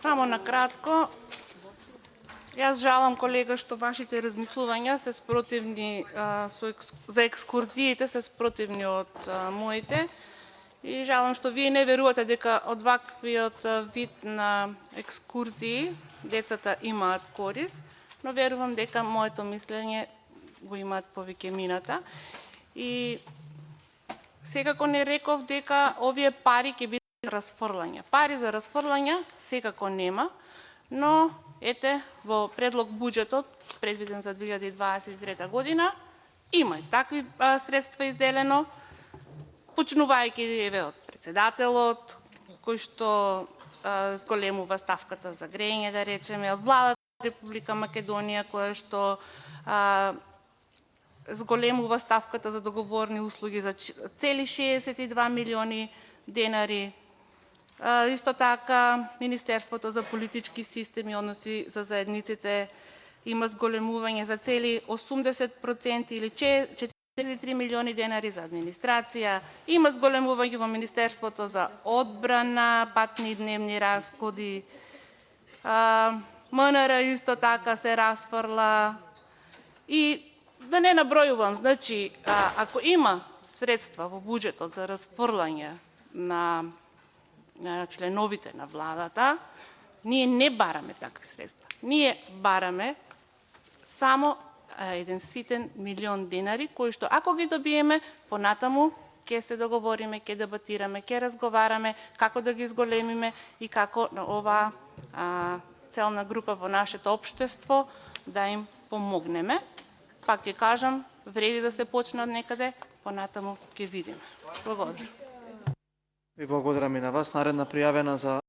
Само накратко, јас жалам, колега, што вашите размислувања се спротивни за екскурзиите се спротивни од моите и жалам што вие не верувате дека од ваквиот вид на екскурзии децата имаат корис, но верувам дека моето мислење го имаат повеќе мината. И секако не реков дека овие пари ќе бидат расфрлање. Пари за расфрлање секако нема, но ете во предлог буџетот предвиден за 2023 година има и такви средства изделено, почнувајќи еве од председателот кој што зголемува ставката за грејење, да речеме, од владата на Република Македонија која што зголемува ставката за договорни услуги за цели 62 милиони денари. Исто така, Министерството за политички системи и односи за заедниците има зголемување за цели 80% или 43 милиони денари за администрација. Има зголемување во Министерството за одбрана, патни и дневни расходи. МНР исто така се расфрла. И да не набројувам, значи, ако има средства во буџетот за расфрлање на членовите на владата, ние не бараме такви средства. Ние бараме само еден ситен милион денари, кои што ако ги добиеме, понатаму ќе се договориме, ќе дебатираме, ќе разговараме како да ги зголемиме и како на оваа целна група во нашето општество да им помогнеме. Пак ќе кажам, вреди да се почне од некаде, понатаму ќе видиме. Благодарам. Ви благодарам и на вас. Наредна пријавена за